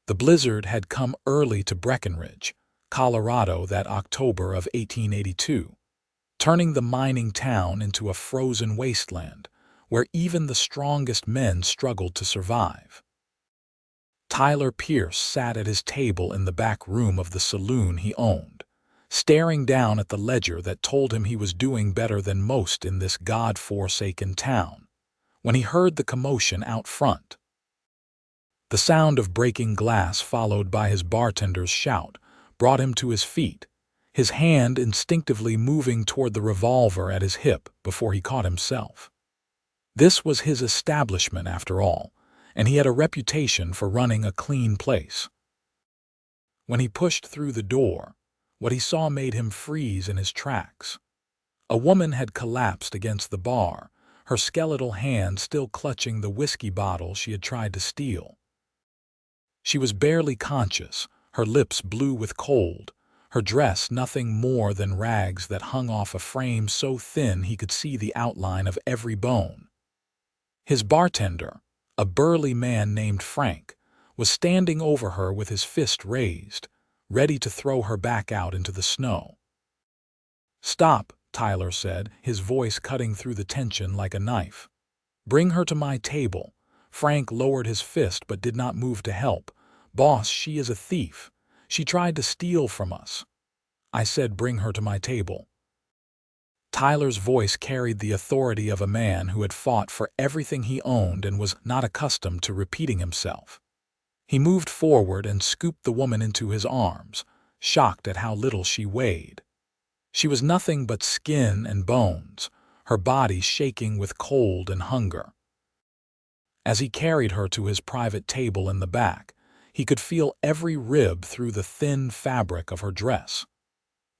The blizzard had come early to Breckenridge, Colorado that October of 1882, turning the mining town into a frozen wasteland where even the strongest men struggled to survive. Tyler Pierce sat at his table in the back room of the saloon he owned, staring down at the ledger that told him he was doing better than most in this God-forsaken town, when he heard the commotion out front. The sound of breaking glass, followed by his bartender's shout, brought him to his feet, his hand instinctively moving toward the revolver at his hip before he caught himself. This was his establishment, after all, and he had a reputation for running a clean place. When he pushed through the door, what he saw made him freeze in his tracks. A woman had collapsed against the bar, her skeletal hand still clutching the whiskey bottle she had tried to steal. She was barely conscious, her lips blue with cold, her dress nothing more than rags that hung off a frame so thin he could see the outline of every bone. His bartender, a burly man named Frank, was standing over her with his fist raised, ready to throw her back out into the snow. "Stop," Tyler said, his voice cutting through the tension like a knife. "Bring her to my table." Frank lowered his fist but did not move to help. "Boss, she is a thief. She tried to steal from us." "I said bring her to my table." Tyler's voice carried the authority of a man who had fought for everything he owned and was not accustomed to repeating himself. He moved forward and scooped the woman into his arms, shocked at how little she weighed. She was nothing but skin and bones, her body shaking with cold and hunger. As he carried her to his private table in the back, he could feel every rib through the thin fabric of her dress.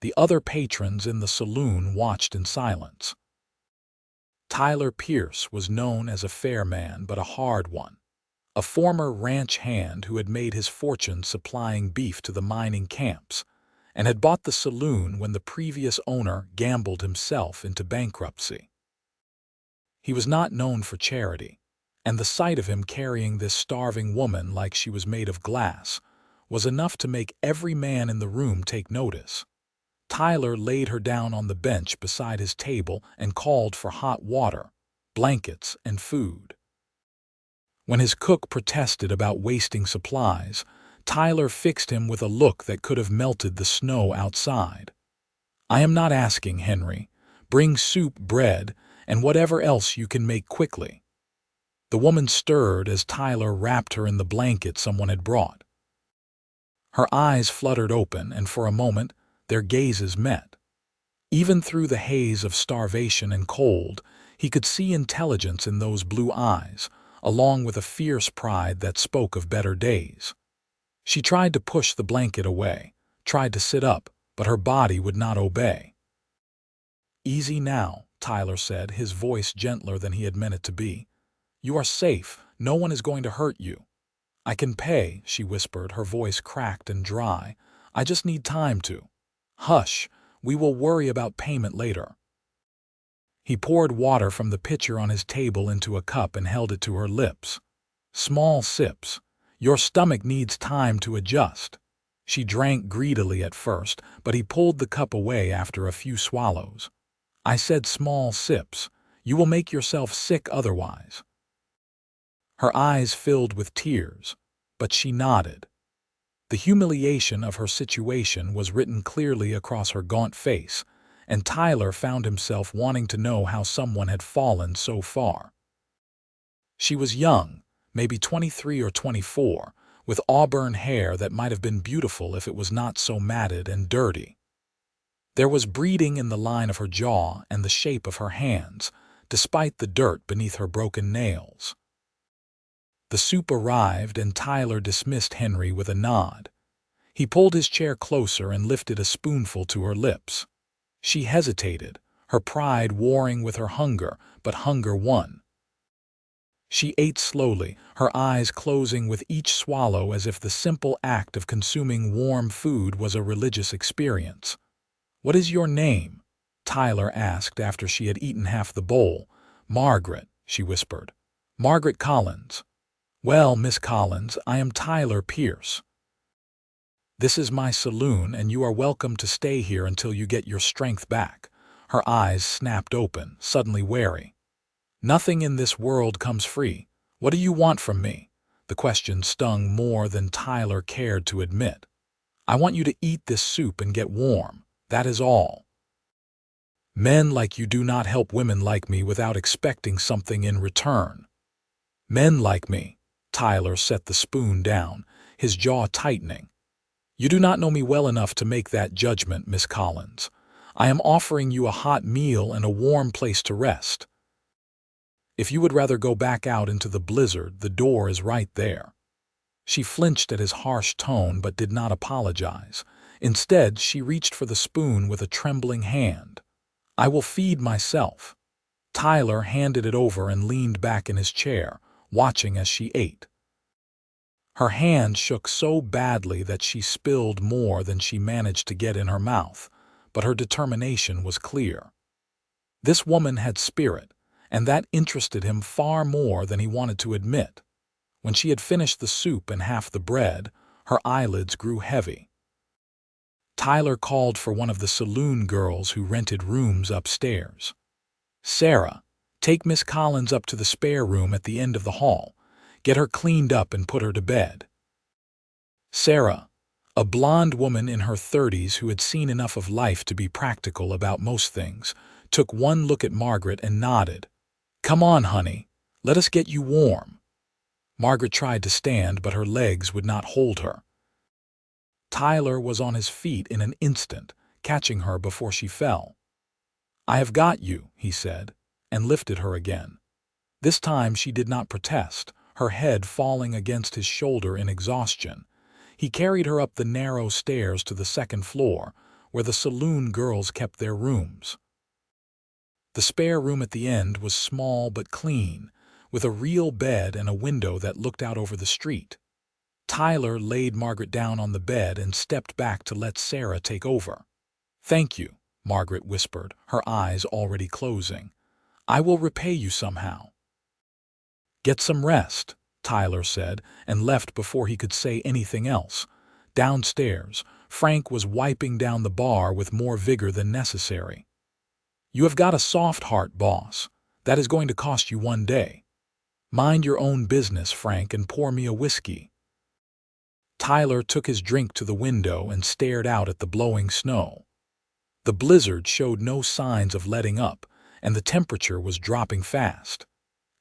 The other patrons in the saloon watched in silence. Tyler Pierce was known as a fair man but a hard one, a former ranch hand who had made his fortune supplying beef to the mining camps, and had bought the saloon when the previous owner gambled himself into bankruptcy. He was not known for charity, and the sight of him carrying this starving woman like she was made of glass was enough to make every man in the room take notice. Tyler laid her down on the bench beside his table and called for hot water, blankets, and food. When his cook protested about wasting supplies, Tyler fixed him with a look that could have melted the snow outside. "I am not asking, Henry. Bring soup, bread, and whatever else you can make quickly." The woman stirred as Tyler wrapped her in the blanket someone had brought. Her eyes fluttered open, and for a moment their gazes met. Even through the haze of starvation and cold, he could see intelligence in those blue eyes, along with a fierce pride that spoke of better days. She tried to push the blanket away, tried to sit up, but her body would not obey. "Easy now," Tyler said, his voice gentler than he had meant it to be. "You are safe. No one is going to hurt you." "I can pay," she whispered, her voice cracked and dry. "I just need time to." "Hush, we will worry about payment later." He poured water from the pitcher on his table into a cup and held it to her lips. "Small sips. Your stomach needs time to adjust." She drank greedily at first, but he pulled the cup away after a few swallows. "I said small sips. You will make yourself sick otherwise." Her eyes filled with tears, but she nodded. The humiliation of her situation was written clearly across her gaunt face, and Tyler found himself wanting to know how someone had fallen so far. She was young, maybe 23 or 24, with auburn hair that might have been beautiful if it was not so matted and dirty. There was breeding in the line of her jaw and the shape of her hands, despite the dirt beneath her broken nails. The soup arrived, and Tyler dismissed Henry with a nod. He pulled his chair closer and lifted a spoonful to her lips. She hesitated, her pride warring with her hunger, but hunger won. She ate slowly, her eyes closing with each swallow as if the simple act of consuming warm food was a religious experience. "What is your name?" Tyler asked after she had eaten half the bowl. "Margaret," she whispered. "Margaret Collins." Well, Miss Collins, I am Tyler Pierce. This is my saloon, and you are welcome to stay here until you get your strength back. Her eyes snapped open, suddenly wary. Nothing in this world comes free. What do you want from me? The question stung more than Tyler cared to admit. I want you to eat this soup and get warm. That is all. Men like you do not help women like me without expecting something in return. Men like me. Tyler set the spoon down, his jaw tightening. You do not know me well enough to make that judgment, Miss Collins. I am offering you a hot meal and a warm place to rest. If you would rather go back out into the blizzard, the door is right there. She flinched at his harsh tone but did not apologize. Instead, she reached for the spoon with a trembling hand. I will feed myself. Tyler handed it over and leaned back in his chair, watching as she ate. Her hand shook so badly that she spilled more than she managed to get in her mouth, but her determination was clear. This woman had spirit, and that interested him far more than he wanted to admit. When she had finished the soup and half the bread, her eyelids grew heavy. Tyler called for one of the saloon girls who rented rooms upstairs. Sarah, take Miss Collins up to the spare room at the end of the hall. Get her cleaned up and put her to bed. Sarah, a blonde woman in her 30s who had seen enough of life to be practical about most things, took one look at Margaret and nodded. Come on, honey, let us get you warm. Margaret tried to stand, but her legs would not hold her. Tyler was on his feet in an instant, catching her before she fell. I have got you, he said, and lifted her again. This time she did not protest, her head falling against his shoulder in exhaustion. He carried her up the narrow stairs to the second floor, where the saloon girls kept their rooms. The spare room at the end was small but clean, with a real bed and a window that looked out over the street. Tyler laid Margaret down on the bed and stepped back to let Sarah take over. Thank you, Margaret whispered, her eyes already closing. I will repay you somehow. Get some rest, Tyler said, and left before he could say anything else. Downstairs, Frank was wiping down the bar with more vigor than necessary. You have got a soft heart, boss. That is going to cost you one day. Mind your own business, Frank, and pour me a whiskey. Tyler took his drink to the window and stared out at the blowing snow. The blizzard showed no signs of letting up, and the temperature was dropping fast.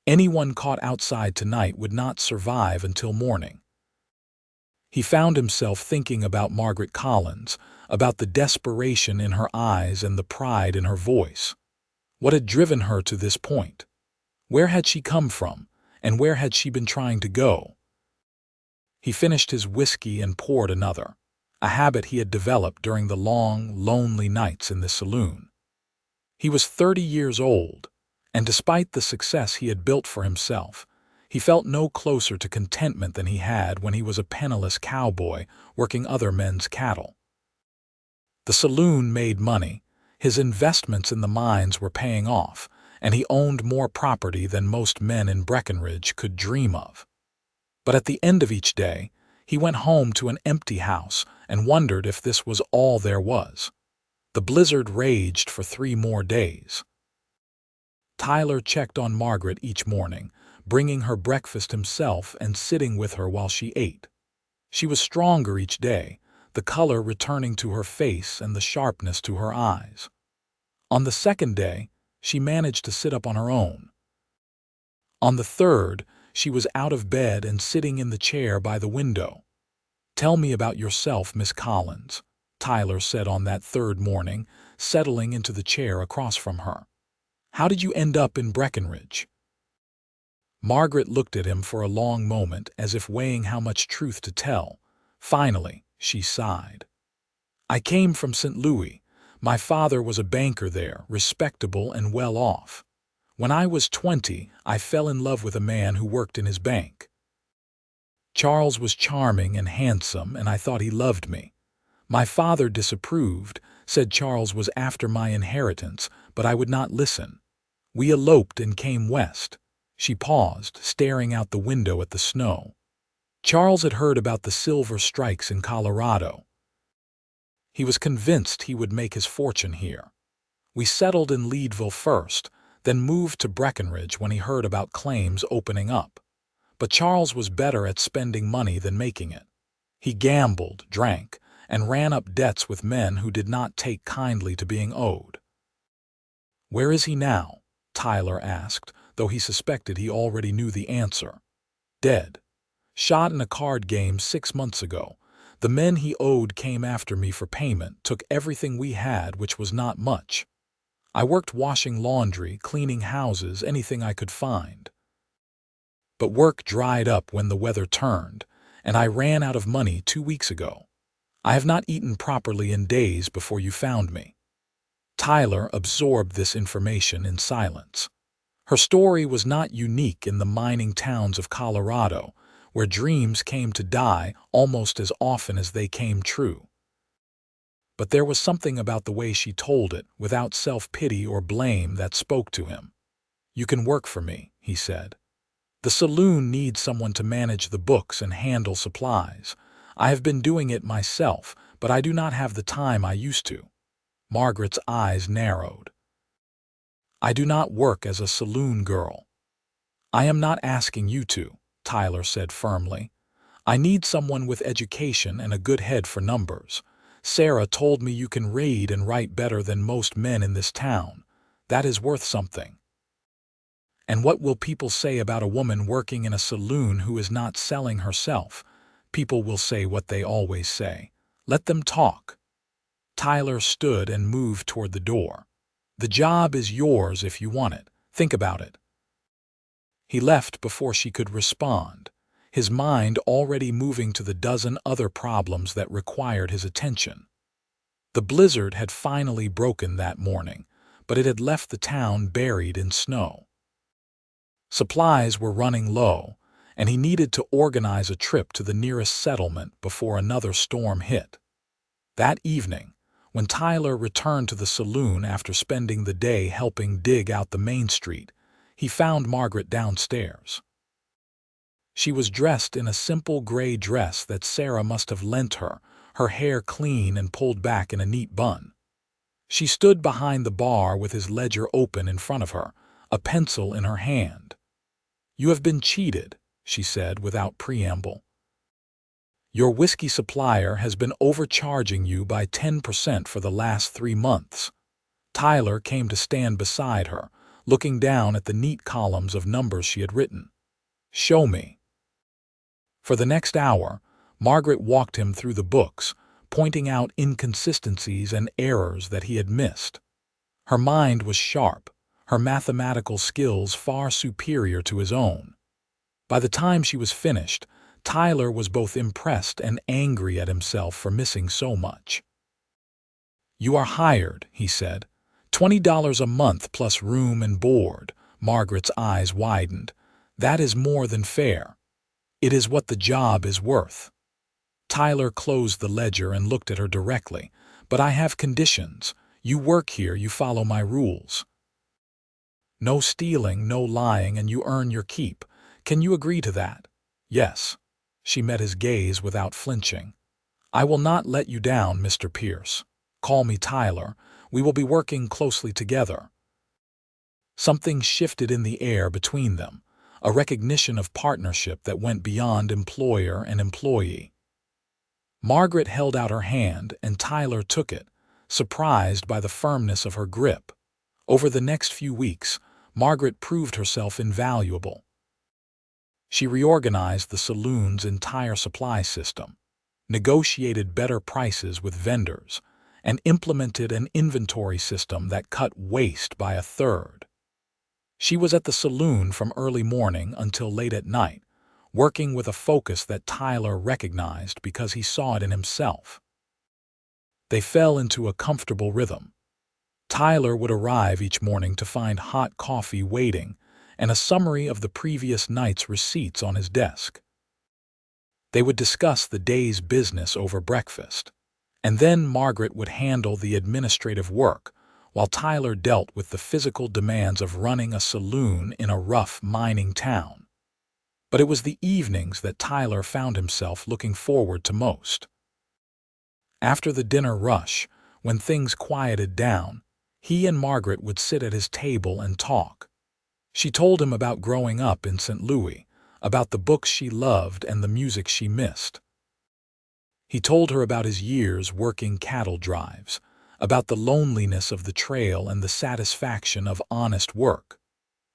Anyone caught outside tonight would not survive until morning. He found himself thinking about Margaret Collins, about the desperation in her eyes and the pride in her voice. What had driven her to this point? Where had she come from, and where had she been trying to go? He finished his whiskey and poured another, a habit he had developed during the long, lonely nights in the saloon. He was 30 years old, and despite the success he had built for himself, he felt no closer to contentment than he had when he was a penniless cowboy working other men's cattle. The saloon made money, his investments in the mines were paying off, and he owned more property than most men in Breckenridge could dream of. But at the end of each day, he went home to an empty house and wondered if this was all there was. The blizzard raged for 3 more days. Tyler checked on Margaret each morning, bringing her breakfast himself and sitting with her while she ate. She was stronger each day, the color returning to her face and the sharpness to her eyes. On the second day, she managed to sit up on her own. On the third, she was out of bed and sitting in the chair by the window. Tell me about yourself, Miss Collins, Tyler said on that third morning, settling into the chair across from her. How did you end up in Breckenridge? Margaret looked at him for a long moment as if weighing how much truth to tell. Finally, she sighed. I came from St. Louis. My father was a banker there, respectable and well off. When I was 20, I fell in love with a man who worked in his bank. Charles was charming and handsome, and I thought he loved me. My father disapproved, said Charles was after my inheritance, but I would not listen. We eloped and came west. She paused, staring out the window at the snow. Charles had heard about the silver strikes in Colorado. He was convinced he would make his fortune here. We settled in Leadville first, then moved to Breckenridge when he heard about claims opening up. But Charles was better at spending money than making it. He gambled, drank, and ran up debts with men who did not take kindly to being owed. "Where is he now?" Tyler asked, though he suspected he already knew the answer. "Dead. Shot in a card game 6 months ago. The men he owed came after me for payment, took everything we had, which was not much. I worked washing laundry, cleaning houses, anything I could find. But work dried up when the weather turned, and I ran out of money 2 weeks ago. I have not eaten properly in days before you found me." Tyler absorbed this information in silence. Her story was not unique in the mining towns of Colorado, where dreams came to die almost as often as they came true. But there was something about the way she told it, without self-pity or blame, that spoke to him. "You can work for me," he said. "The saloon needs someone to manage the books and handle supplies. I have been doing it myself, but I do not have the time I used to." Margaret's eyes narrowed. "I do not work as a saloon girl." "I am not asking you to," Tyler said firmly. "I need someone with education and a good head for numbers. Sarah told me you can read and write better than most men in this town. That is worth something. And what will people say about a woman working in a saloon who is not selling herself? People will say what they always say. Let them talk." Tyler stood and moved toward the door. "The job is yours if you want it. Think about it." He left before she could respond, his mind already moving to the dozen other problems that required his attention. The blizzard had finally broken that morning, but it had left the town buried in snow. Supplies were running low, and he needed to organize a trip to the nearest settlement before another storm hit. That evening, when Tyler returned to the saloon after spending the day helping dig out the main street, he found Margaret downstairs. She was dressed in a simple gray dress that Sarah must have lent her, her hair clean and pulled back in a neat bun. She stood behind the bar with his ledger open in front of her, a pencil in her hand. "You have been cheated," she said without preamble. "Your whiskey supplier has been overcharging you by 10% for the last 3 months. Tyler came to stand beside her, looking down at the neat columns of numbers she had written. "Show me." For the next hour, Margaret walked him through the books, pointing out inconsistencies and errors that he had missed. Her mind was sharp, her mathematical skills far superior to his own. By the time she was finished, Tyler was both impressed and angry at himself for missing so much. "You are hired," he said. $20 a month plus room and board." Margaret's eyes widened. "That is more than fair. It is what the job is worth." Tyler closed the ledger and looked at her directly. "But I have conditions. You work here, you follow my rules. No stealing, no lying, and you earn your keep. Can you agree to that?" "Yes." She met his gaze without flinching. "I will not let you down, Mr. Pierce. Call me Tyler. We will be working closely together." Something shifted in the air between them, a recognition of partnership that went beyond employer and employee. Margaret held out her hand, and Tyler took it, surprised by the firmness of her grip. Over the next few weeks, Margaret proved herself invaluable. She reorganized the saloon's entire supply system, negotiated better prices with vendors, and implemented an inventory system that cut waste by a third. She was at the saloon from early morning until late at night, working with a focus that Tyler recognized because he saw it in himself. They fell into a comfortable rhythm. Tyler would arrive each morning to find hot coffee waiting and a summary of the previous night's receipts on his desk. They would discuss the day's business over breakfast, and then Margaret would handle the administrative work, while Tyler dealt with the physical demands of running a saloon in a rough mining town. But it was the evenings that Tyler found himself looking forward to most. After the dinner rush, when things quieted down, he and Margaret would sit at his table and talk. She told him about growing up in St. Louis, about the books she loved and the music she missed. He told her about his years working cattle drives, about the loneliness of the trail and the satisfaction of honest work.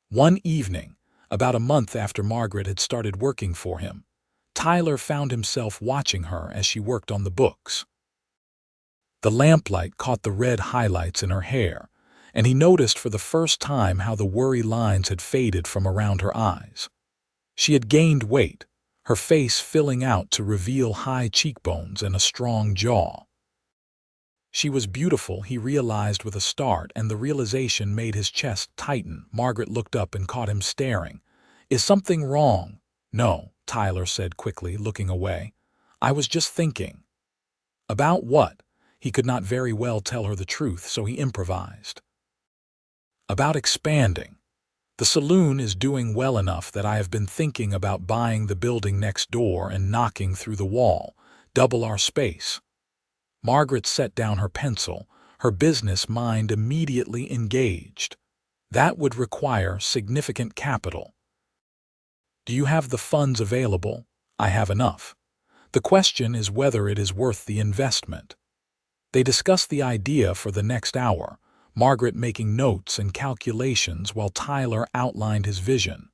One evening, about a month after Margaret had started working for him, Tyler found himself watching her as she worked on the books. The lamplight caught the red highlights in her hair, and he noticed for the first time how the worry lines had faded from around her eyes. She had gained weight, her face filling out to reveal high cheekbones and a strong jaw. She was beautiful, he realized with a start, and the realization made his chest tighten. Margaret looked up and caught him staring. "Is something wrong?" "No," Tyler said quickly, looking away. "I was just thinking." "About what?" He could not very well tell her the truth, so he improvised. "About expanding. The saloon is doing well enough that I have been thinking about buying the building next door and knocking through the wall, double our space." Margaret set down her pencil, her business mind immediately engaged. "That would require significant capital." "Do you have the funds available?" "I have enough. The question is whether it is worth the investment." They discussed the idea for the next hour, Margaret making notes and calculations while Tyler outlined his vision.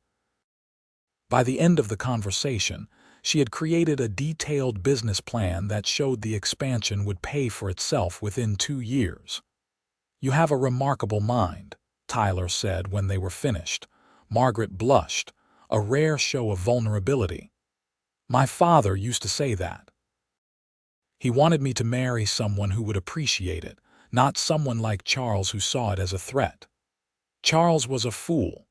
By the end of the conversation, she had created a detailed business plan that showed the expansion would pay for itself within 2 years. "You have a remarkable mind," Tyler said when they were finished. Margaret blushed, a rare show of vulnerability. "My father used to say that. He wanted me to marry someone who would appreciate it, not someone like Charles who saw it as a threat." "Charles was a fool."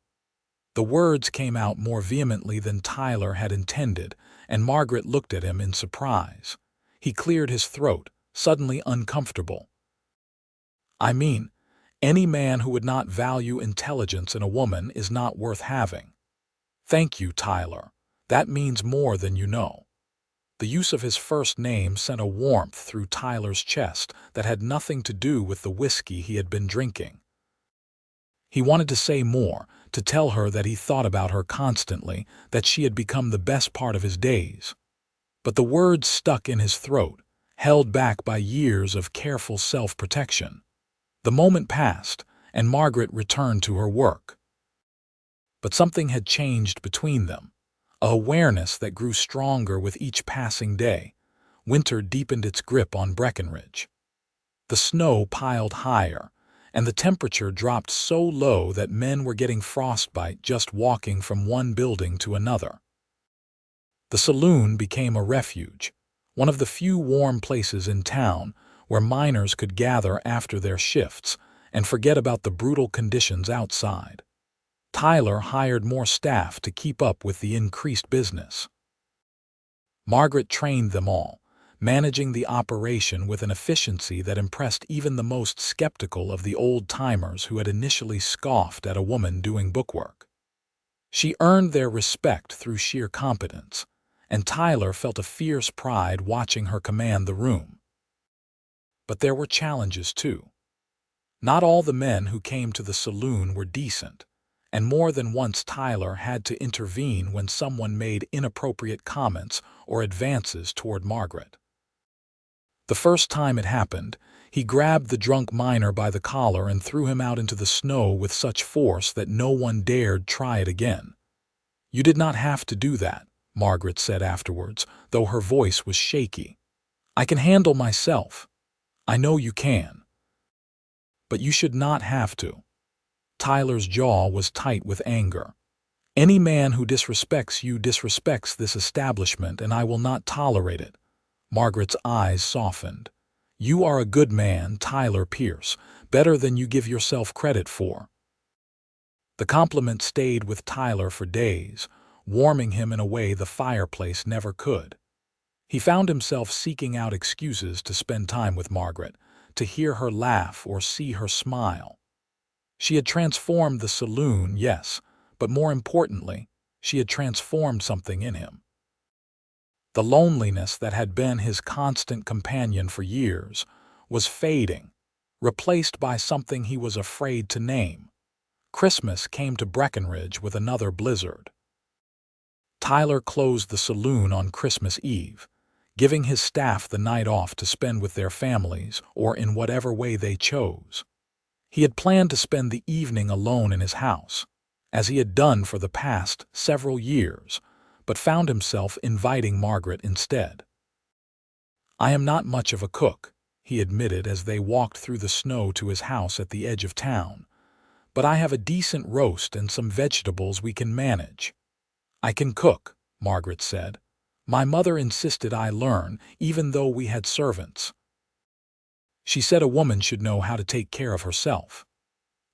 The words came out more vehemently than Tyler had intended, and Margaret looked at him in surprise. He cleared his throat, suddenly uncomfortable. "I mean, any man who would not value intelligence in a woman is not worth having." "Thank you, Tyler. That means more than you know." The use of his first name sent a warmth through Tyler's chest that had nothing to do with the whiskey he had been drinking. He wanted to say more, to tell her that he thought about her constantly, that she had become the best part of his days. But the words stuck in his throat, held back by years of careful self-protection. The moment passed, and Margaret returned to her work. But something had changed between them. A awareness that grew stronger with each passing day. Winter deepened its grip on Breckenridge. The snow piled higher, and the temperature dropped so low that men were getting frostbite just walking from one building to another. The saloon became a refuge, one of the few warm places in town where miners could gather after their shifts and forget about the brutal conditions outside. Tyler hired more staff to keep up with the increased business. Margaret trained them all, managing the operation with an efficiency that impressed even the most skeptical of the old-timers who had initially scoffed at a woman doing bookwork. She earned their respect through sheer competence, and Tyler felt a fierce pride watching her command the room. But there were challenges too. Not all the men who came to the saloon were decent, and more than once Tyler had to intervene when someone made inappropriate comments or advances toward Margaret. The first time it happened, he grabbed the drunk miner by the collar and threw him out into the snow with such force that no one dared try it again. "You did not have to do that," Margaret said afterwards, though her voice was shaky. "I can handle myself. I know you can. But you should not have to." Tyler's jaw was tight with anger. "Any man who disrespects you disrespects this establishment, and I will not tolerate it." Margaret's eyes softened. "You are a good man, Tyler Pierce, better than you give yourself credit for." The compliment stayed with Tyler for days, warming him in a way the fireplace never could. He found himself seeking out excuses to spend time with Margaret, to hear her laugh or see her smile. She had transformed the saloon, yes, but more importantly, she had transformed something in him. The loneliness that had been his constant companion for years was fading, replaced by something he was afraid to name. Christmas came to Breckenridge with another blizzard. Tyler closed the saloon on Christmas Eve, giving his staff the night off to spend with their families or in whatever way they chose. He had planned to spend the evening alone in his house, as he had done for the past several years, but found himself inviting Margaret instead. "I am not much of a cook," he admitted as they walked through the snow to his house at the edge of town, "but I have a decent roast and some vegetables we can manage." "I can cook," Margaret said. "My mother insisted I learn, even though we had servants. She said a woman should know how to take care of herself."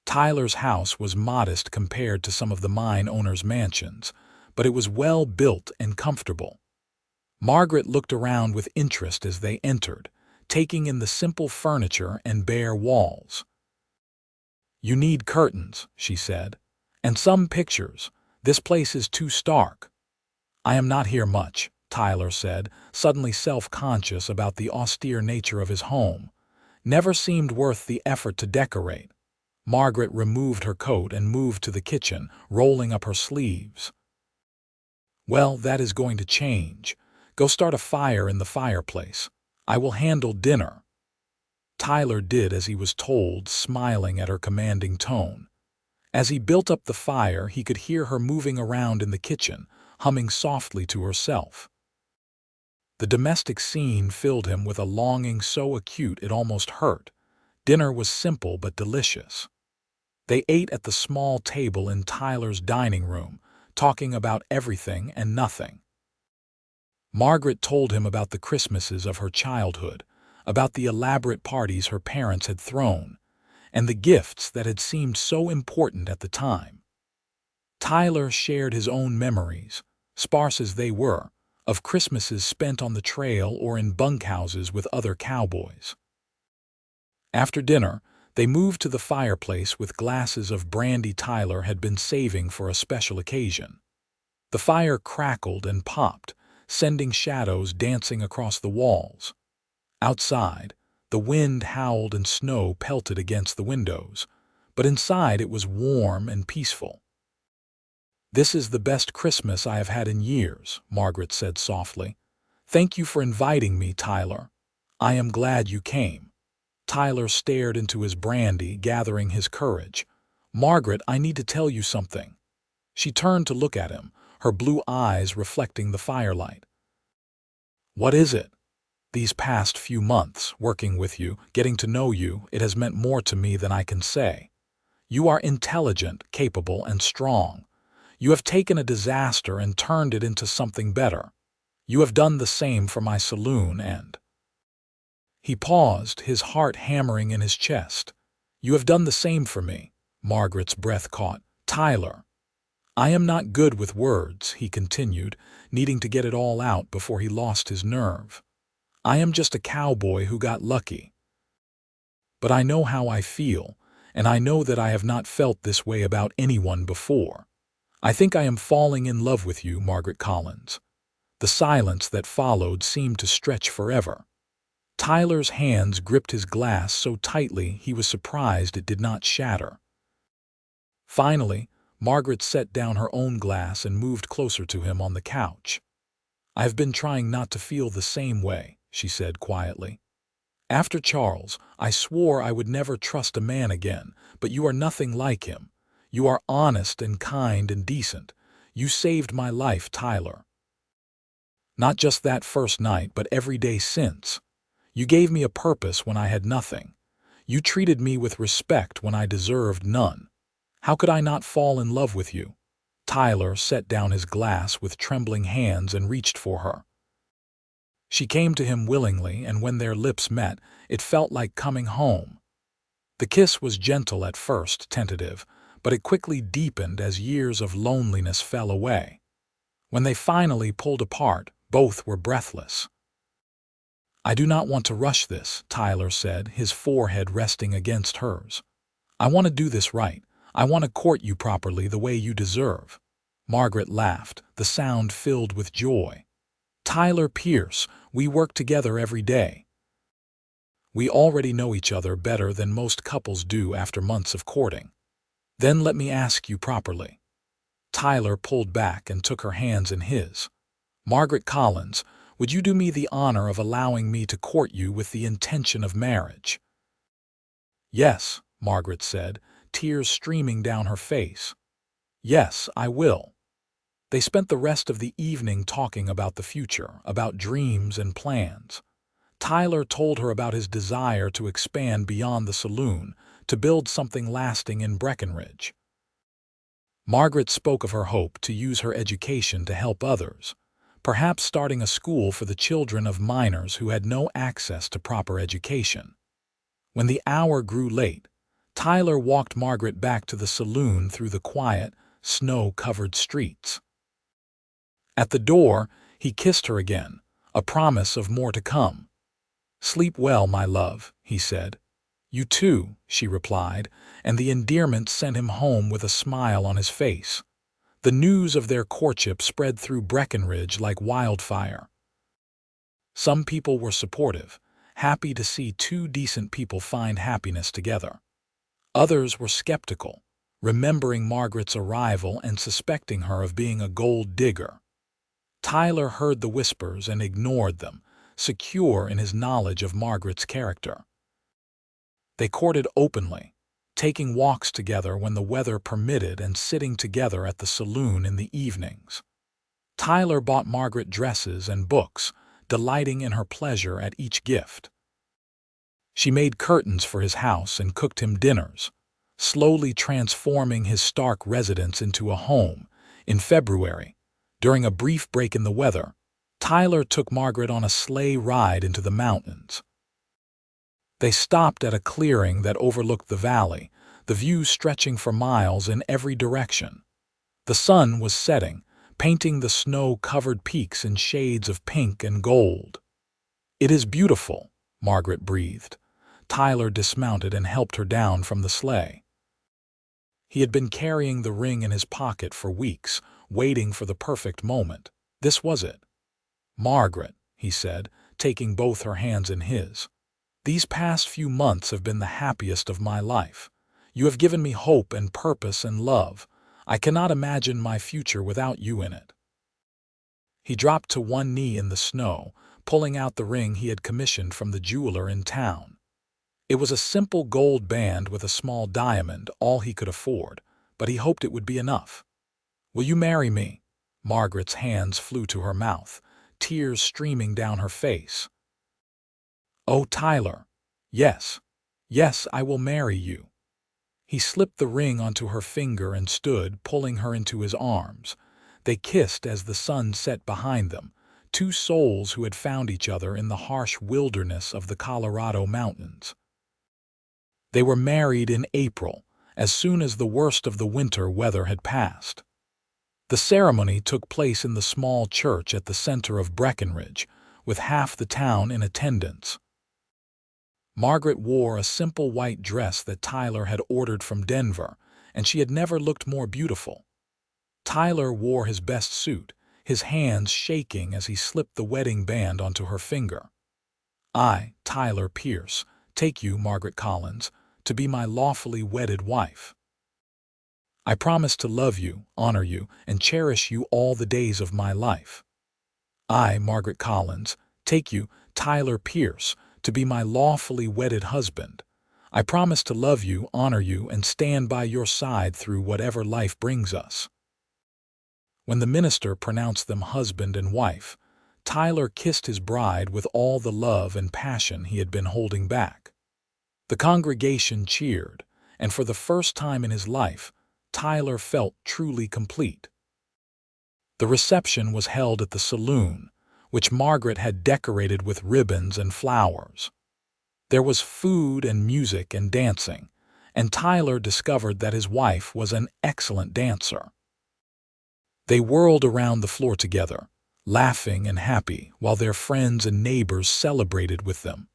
Tyler's house was modest compared to some of the mine owner's mansions, but it was well built and comfortable. Margaret looked around with interest as they entered, taking in the simple furniture and bare walls. "You need curtains," she said, "and some pictures. This place is too stark." "I am not here much," Tyler said, suddenly self-conscious about the austere nature of his home. Never seemed worth the effort to decorate. Margaret removed her coat and moved to the kitchen, rolling up her sleeves. "Well, that is going to change. Go start a fire in the fireplace. I will handle dinner." Tyler did as he was told, smiling at her commanding tone. As he built up the fire, he could hear her moving around in the kitchen, humming softly to herself. The domestic scene filled him with a longing so acute it almost hurt. Dinner was simple but delicious. They ate at the small table in Tyler's dining room, talking about everything and nothing. Margaret told him about the Christmases of her childhood, about the elaborate parties her parents had thrown, and the gifts that had seemed so important at the time. Tyler shared his own memories, sparse as they were, of Christmases spent on the trail or in bunkhouses with other cowboys. After dinner, they moved to the fireplace with glasses of brandy Tyler had been saving for a special occasion. The fire crackled and popped, sending shadows dancing across the walls. Outside, the wind howled and snow pelted against the windows, but inside it was warm and peaceful. "This is the best Christmas I have had in years," Margaret said softly. "Thank you for inviting me, Tyler. I am glad you came." Tyler stared into his brandy, gathering his courage. "Margaret, I need to tell you something." She turned to look at him, her blue eyes reflecting the firelight. "What is it?" "These past few months, working with you, getting to know you, it has meant more to me than I can say. You are intelligent, capable, and strong. You have taken a disaster and turned it into something better. You have done the same for my saloon and—" He paused, his heart hammering in his chest. "You have done the same for me." Margaret's breath caught. "Tyler." "I am not good with words," he continued, needing to get it all out before he lost his nerve. "I am just a cowboy who got lucky. But I know how I feel, and I know that I have not felt this way about anyone before. I think I am falling in love with you, Margaret Collins." The silence that followed seemed to stretch forever. Tyler's hands gripped his glass so tightly he was surprised it did not shatter. Finally, Margaret set down her own glass and moved closer to him on the couch. "I have been trying not to feel the same way," she said quietly. "After Charles, I swore I would never trust a man again, but you are nothing like him. You are honest and kind and decent. You saved my life, Tyler. Not just that first night, but every day since. You gave me a purpose when I had nothing. You treated me with respect when I deserved none. How could I not fall in love with you?" Tyler set down his glass with trembling hands and reached for her. She came to him willingly, and when their lips met, it felt like coming home. The kiss was gentle at first, tentative, but it quickly deepened as years of loneliness fell away. When they finally pulled apart, both were breathless. I do not want to rush this, Tyler said, his forehead resting against hers. I want to do this right. I want to court you properly the way you deserve. Margaret laughed, the sound filled with joy. Tyler Pierce, we work together every day. We already know each other better than most couples do after months of courting. Then let me ask you properly. Tyler pulled back and took her hands in his. Margaret Collins, would you do me the honor of allowing me to court you with the intention of marriage? Yes, Margaret said, tears streaming down her face. Yes, I will. They spent the rest of the evening talking about the future, about dreams and plans. Tyler told her about his desire to expand beyond the saloon, to build something lasting in Breckenridge. Margaret spoke of her hope to use her education to help others, perhaps starting a school for the children of miners who had no access to proper education. When the hour grew late, Tyler walked Margaret back to the saloon through the quiet, snow-covered streets. At the door, he kissed her again, a promise of more to come. Sleep well, my love, he said. You too, she replied, and the endearment sent him home with a smile on his face. The news of their courtship spread through Breckenridge like wildfire. Some people were supportive, happy to see two decent people find happiness together. Others were skeptical, remembering Margaret's arrival and suspecting her of being a gold digger. Tyler heard the whispers and ignored them, secure in his knowledge of Margaret's character. They courted openly, taking walks together when the weather permitted and sitting together at the saloon in the evenings. Tyler bought Margaret dresses and books, delighting in her pleasure at each gift. She made curtains for his house and cooked him dinners, slowly transforming his stark residence into a home. In February, during a brief break in the weather, Tyler took Margaret on a sleigh ride into the mountains. They stopped at a clearing that overlooked the valley, the view stretching for miles in every direction. The sun was setting, painting the snow-covered peaks in shades of pink and gold. It is beautiful, Margaret breathed. Tyler dismounted and helped her down from the sleigh. He had been carrying the ring in his pocket for weeks, waiting for the perfect moment. This was it. Margaret, he said, taking both her hands in his. These past few months have been the happiest of my life. You have given me hope and purpose and love. I cannot imagine my future without you in it. He dropped to one knee in the snow, pulling out the ring he had commissioned from the jeweler in town. It was a simple gold band with a small diamond, all he could afford, but he hoped it would be enough. Will you marry me? Margaret's hands flew to her mouth, tears streaming down her face. Oh, Tyler, yes, yes, I will marry you. He slipped the ring onto her finger and stood, pulling her into his arms. They kissed as the sun set behind them, two souls who had found each other in the harsh wilderness of the Colorado mountains. They were married in April, as soon as the worst of the winter weather had passed. The ceremony took place in the small church at the center of Breckenridge, with half the town in attendance. Margaret wore a simple white dress that Tyler had ordered from Denver, and she had never looked more beautiful. Tyler wore his best suit, his hands shaking as he slipped the wedding band onto her finger. I, Tyler Pierce, take you, Margaret Collins, to be my lawfully wedded wife. I promise to love you, honor you, and cherish you all the days of my life. I, Margaret Collins, take you, Tyler Pierce, to be my lawfully wedded husband. I promise to love you, honor you, and stand by your side through whatever life brings us. When the minister pronounced them husband and wife, Tyler kissed his bride with all the love and passion he had been holding back. The congregation cheered, and for the first time in his life, Tyler felt truly complete. The reception was held at the saloon, which Margaret had decorated with ribbons and flowers. There was food and music and dancing, and Tyler discovered that his wife was an excellent dancer. They whirled around the floor together, laughing and happy while their friends and neighbors celebrated with them.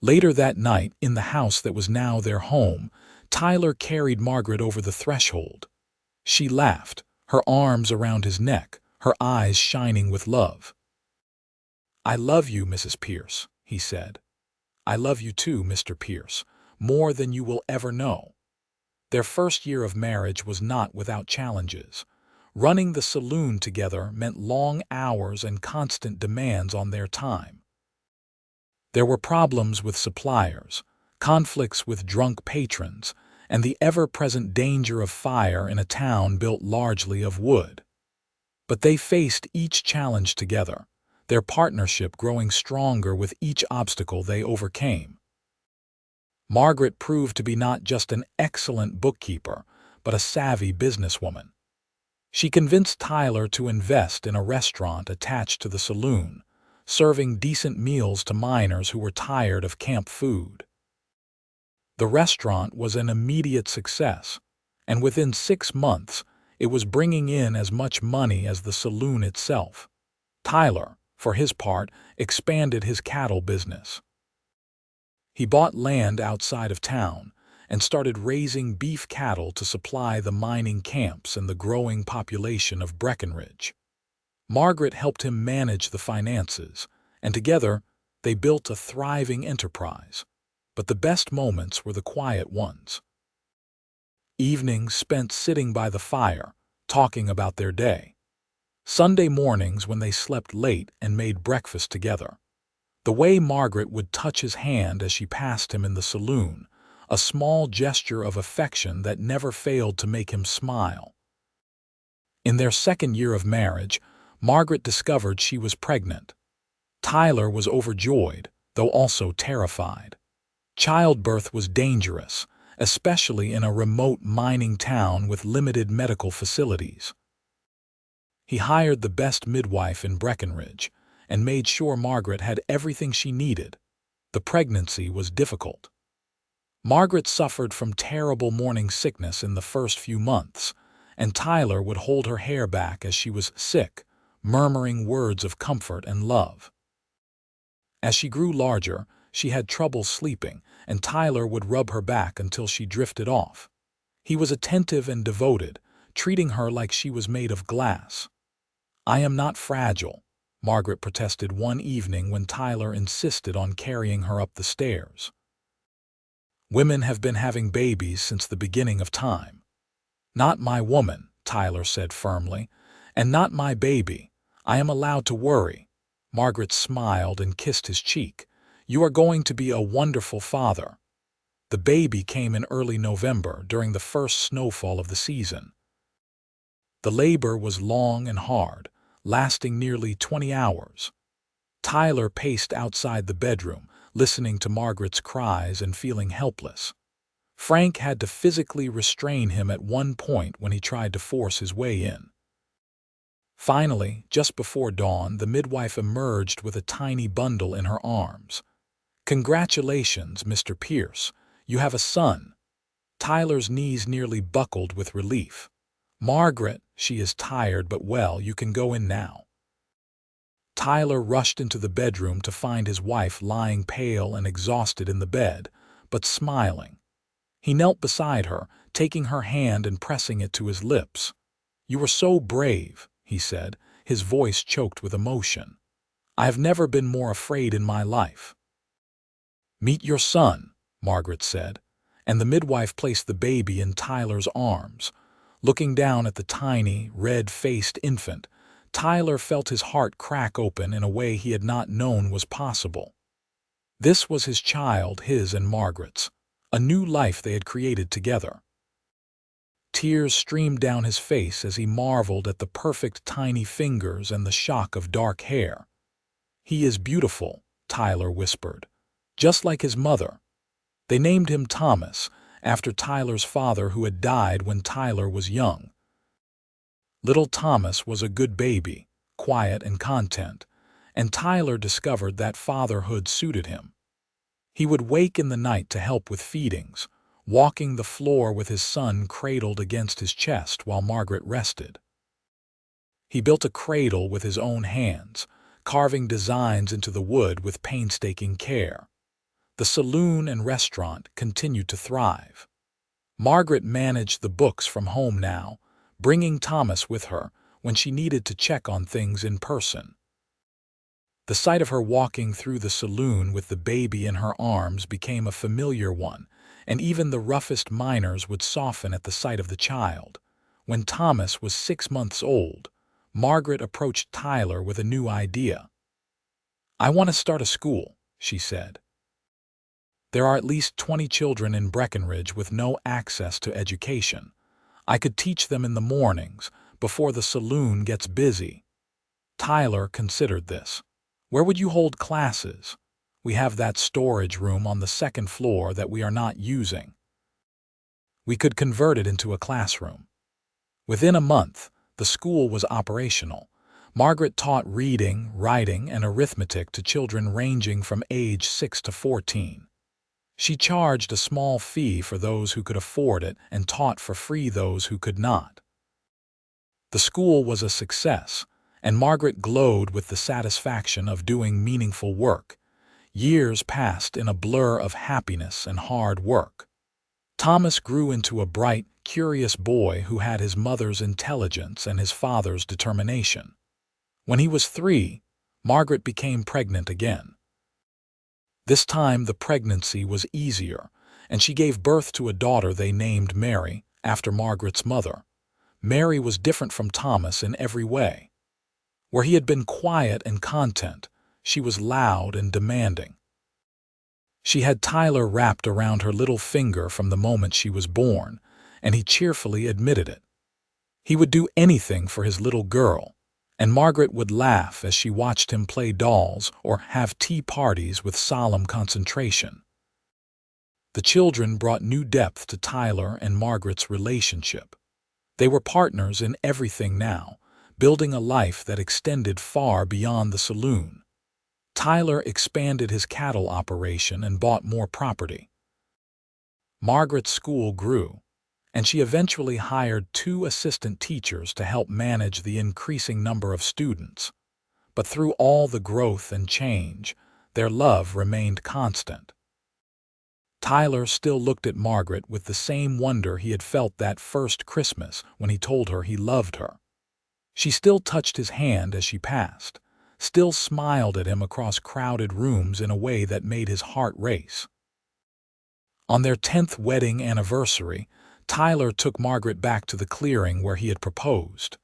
Later that night, in the house that was now their home, Tyler carried Margaret over the threshold. She laughed, her arms around his neck, her eyes shining with love. "I love you, Mrs. Pierce," he said. "I love you too, Mr. Pierce, more than you will ever know." Their first year of marriage was not without challenges. Running the saloon together meant long hours and constant demands on their time. There were problems with suppliers, conflicts with drunk patrons, and the ever-present danger of fire in a town built largely of wood. But they faced each challenge together, their partnership growing stronger with each obstacle they overcame. Margaret proved to be not just an excellent bookkeeper, but a savvy businesswoman. She convinced Tyler to invest in a restaurant attached to the saloon, serving decent meals to miners who were tired of camp food. The restaurant was an immediate success, and within 6 months, it was bringing in as much money as the saloon itself. Tyler, for his part, expanded his cattle business. He bought land outside of town and started raising beef cattle to supply the mining camps and the growing population of Breckenridge. Margaret helped him manage the finances, and together they built a thriving enterprise. But the best moments were the quiet ones. Evenings spent sitting by the fire, talking about their day. Sunday mornings when they slept late and made breakfast together. The way Margaret would touch his hand as she passed him in the saloon, a small gesture of affection that never failed to make him smile. In their second year of marriage, Margaret discovered she was pregnant. Tyler was overjoyed, though also terrified. Childbirth was dangerous, especially in a remote mining town with limited medical facilities. He hired the best midwife in Breckenridge and made sure Margaret had everything she needed. The pregnancy was difficult. Margaret suffered from terrible morning sickness in the first few months, and Tyler would hold her hair back as she was sick, murmuring words of comfort and love. As she grew larger, she had trouble sleeping, and Tyler would rub her back until she drifted off. He was attentive and devoted, treating her like she was made of glass. "I am not fragile," Margaret protested one evening when Tyler insisted on carrying her up the stairs. "Women have been having babies since the beginning of time." "Not my woman," Tyler said firmly, "and not my baby. I am allowed to worry." Margaret smiled and kissed his cheek. "You are going to be a wonderful father." The baby came in early November during the first snowfall of the season. The labor was long and hard, lasting nearly 20 hours. Tyler paced outside the bedroom, listening to Margaret's cries and feeling helpless. Frank had to physically restrain him at one point when he tried to force his way in. Finally, just before dawn, the midwife emerged with a tiny bundle in her arms. "Congratulations, Mr. Pierce. You have a son." Tyler's knees nearly buckled with relief. "Margaret, she is tired but well, you can go in now." Tyler rushed into the bedroom to find his wife lying pale and exhausted in the bed, but smiling. He knelt beside her, taking her hand and pressing it to his lips. "You were so brave," he said, his voice choked with emotion. "I have never been more afraid in my life." "Meet your son," Margaret said, and the midwife placed the baby in Tyler's arms. Looking down at the tiny, red-faced infant, Tyler felt his heart crack open in a way he had not known was possible. This was his child, his and Margaret's, a new life they had created together. Tears streamed down his face as he marveled at the perfect tiny fingers and the shock of dark hair. "He is beautiful," Tyler whispered, "just like his mother." They named him Thomas, after Tyler's father who had died when Tyler was young. Little Thomas was a good baby, quiet and content, and Tyler discovered that fatherhood suited him. He would wake in the night to help with feedings, walking the floor with his son cradled against his chest while Margaret rested. He built a cradle with his own hands, carving designs into the wood with painstaking care. The saloon and restaurant continued to thrive. Margaret managed the books from home now, bringing Thomas with her when she needed to check on things in person. The sight of her walking through the saloon with the baby in her arms became a familiar one, and even the roughest miners would soften at the sight of the child. When Thomas was 6 months old, Margaret approached Tyler with a new idea. "I want to start a school," she said. "There are at least 20 children in Breckenridge with no access to education. I could teach them in the mornings, before the saloon gets busy." Tyler considered this. "Where would you hold classes? We have that storage room on the second floor that we are not using. We could convert it into a classroom." Within a month, the school was operational. Margaret taught reading, writing, and arithmetic to children ranging from age 6 to 14. She charged a small fee for those who could afford it and taught for free those who could not. The school was a success, and Margaret glowed with the satisfaction of doing meaningful work. Years passed in a blur of happiness and hard work. Thomas grew into a bright, curious boy who had his mother's intelligence and his father's determination. When he was 3, Margaret became pregnant again. This time the pregnancy was easier, and she gave birth to a daughter they named Mary, after Margaret's mother. Mary was different from Thomas in every way. Where he had been quiet and content, she was loud and demanding. She had Tyler wrapped around her little finger from the moment she was born, and he cheerfully admitted it. He would do anything for his little girl, and Margaret would laugh as she watched him play dolls or have tea parties with solemn concentration. The children brought new depth to Tyler and Margaret's relationship. They were partners in everything now, building a life that extended far beyond the saloon. Tyler expanded his cattle operation and bought more property. Margaret's school grew, and she eventually hired 2 assistant teachers to help manage the increasing number of students. But through all the growth and change, their love remained constant. Tyler still looked at Margaret with the same wonder he had felt that first Christmas when he told her he loved her. She still touched his hand as she passed, still smiled at him across crowded rooms in a way that made his heart race. On their 10th wedding anniversary, Tyler took Margaret back to the clearing where he had proposed.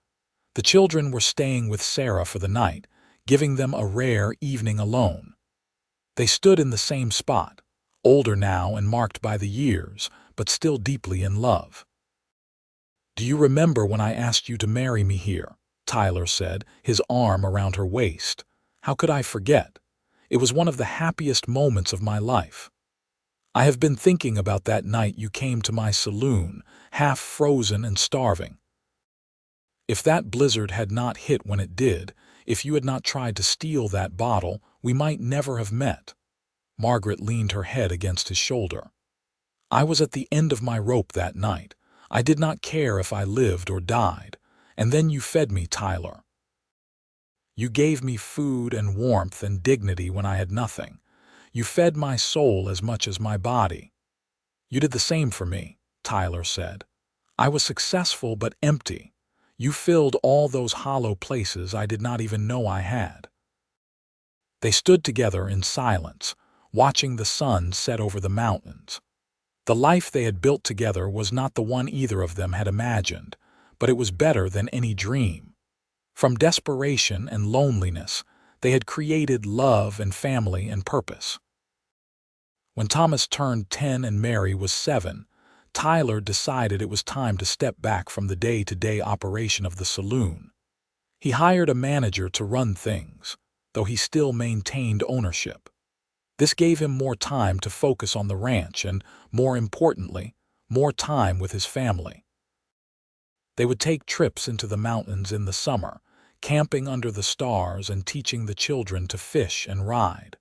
The children were staying with Sarah for the night, giving them a rare evening alone. They stood in the same spot, older now and marked by the years, but still deeply in love. "Do you remember when I asked you to marry me here?" Tyler said, his arm around her waist. "How could I forget? It was one of the happiest moments of my life. I have been thinking about that night you came to my saloon, half frozen and starving. If that blizzard had not hit when it did, if you had not tried to steal that bottle, we might never have met." Margaret leaned her head against his shoulder. "I was at the end of my rope that night. I did not care if I lived or died. And then you fed me, Tyler. You gave me food and warmth and dignity when I had nothing. You fed my soul as much as my body." "You did the same for me," Tyler said. "I was successful but empty. You filled all those hollow places I did not even know I had." They stood together in silence, watching the sun set over the mountains. The life they had built together was not the one either of them had imagined, but it was better than any dream. From desperation and loneliness, they had created love and family and purpose. When Thomas turned 10 and Mary was 7, Tyler decided it was time to step back from the day-to-day operation of the saloon. He hired a manager to run things, though he still maintained ownership. This gave him more time to focus on the ranch and, more importantly, more time with his family. They would take trips into the mountains in the summer, camping under the stars and teaching the children to fish and ride.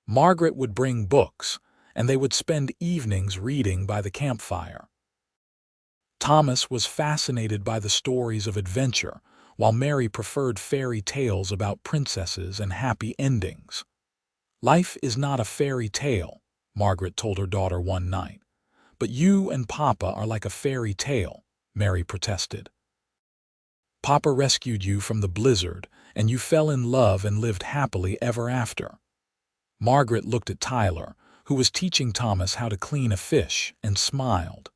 Margaret would bring books, and they would spend evenings reading by the campfire. Thomas was fascinated by the stories of adventure, while Mary preferred fairy tales about princesses and happy endings. "Life is not a fairy tale," Margaret told her daughter one night. "But you and Papa are like a fairy tale," Mary protested. "Papa rescued you from the blizzard, and you fell in love and lived happily ever after." Margaret looked at Tyler, who was teaching Thomas how to clean a fish, and smiled.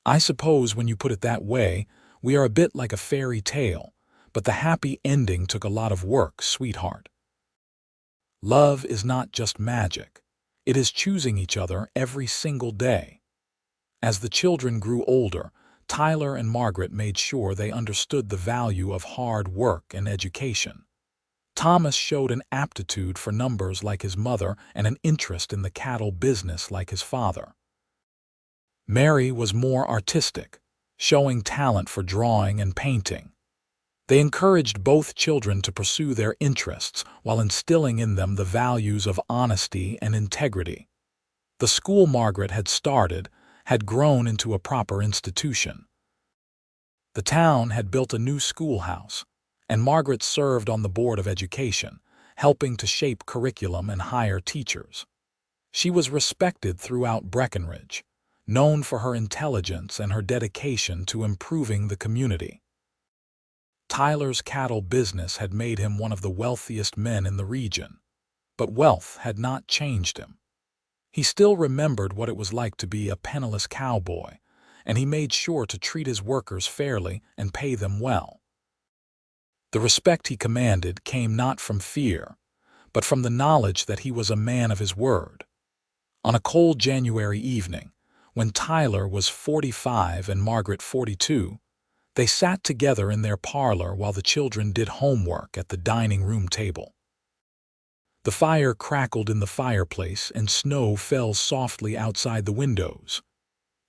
"I suppose when you put it that way, we are a bit like a fairy tale, but the happy ending took a lot of work, sweetheart. Love is not just magic. It is choosing each other every single day." As the children grew older, Tyler and Margaret made sure they understood the value of hard work and education. Thomas showed an aptitude for numbers like his mother and an interest in the cattle business like his father. Mary was more artistic, showing talent for drawing and painting. They encouraged both children to pursue their interests while instilling in them the values of honesty and integrity. The school Margaret had started had grown into a proper institution. The town had built a new schoolhouse, and Margaret served on the Board of Education, helping to shape curriculum and hire teachers. She was respected throughout Breckenridge, known for her intelligence and her dedication to improving the community. Tyler's cattle business had made him one of the wealthiest men in the region, but wealth had not changed him. He still remembered what it was like to be a penniless cowboy, and he made sure to treat his workers fairly and pay them well. The respect he commanded came not from fear, but from the knowledge that he was a man of his word. On a cold January evening, when Tyler was 45 and Margaret 42, they sat together in their parlor while the children did homework at the dining room table. The fire crackled in the fireplace and snow fell softly outside the windows.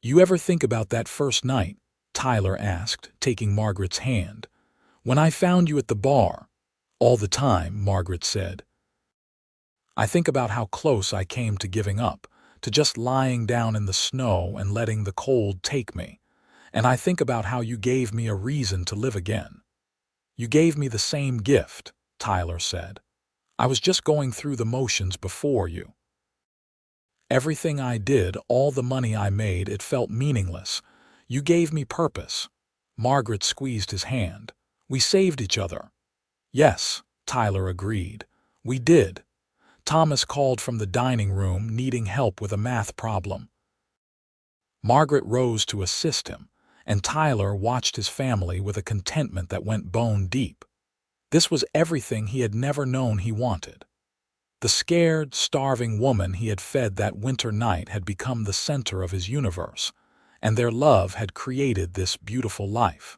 "You ever think about that first night?" Tyler asked, taking Margaret's hand. "When I found you at the bar." "All the time," Margaret said. "I think about how close I came to giving up, to just lying down in the snow and letting the cold take me. And I think about how you gave me a reason to live again." "You gave me the same gift," Tyler said. "I was just going through the motions before you. Everything I did, all the money I made, it felt meaningless. You gave me purpose." Margaret squeezed his hand. "We saved each other." "Yes," Tyler agreed. "We did." Thomas called from the dining room, needing help with a math problem. Margaret rose to assist him, and Tyler watched his family with a contentment that went bone deep. This was everything he had never known he wanted. The scared, starving woman he had fed that winter night had become the center of his universe, and their love had created this beautiful life.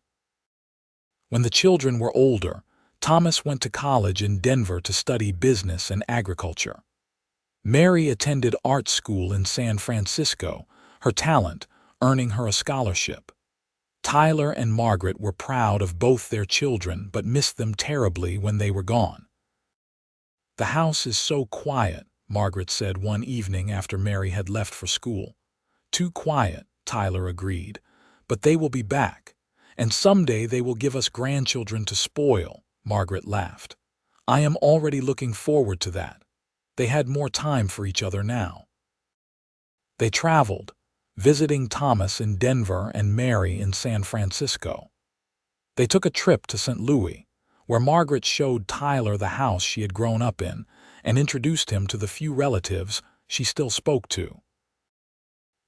When the children were older, Thomas went to college in Denver to study business and agriculture. Mary attended art school in San Francisco, her talent earning her a scholarship. Tyler and Margaret were proud of both their children but missed them terribly when they were gone. "The house is so quiet," Margaret said one evening after Mary had left for school. "Too quiet," Tyler agreed, "but they will be back, and someday they will give us grandchildren to spoil," Margaret laughed. "I am already looking forward to that." They had more time for each other now. They traveled, visiting Thomas in Denver and Mary in San Francisco. They took a trip to St. Louis, where Margaret showed Tyler the house she had grown up in and introduced him to the few relatives she still spoke to.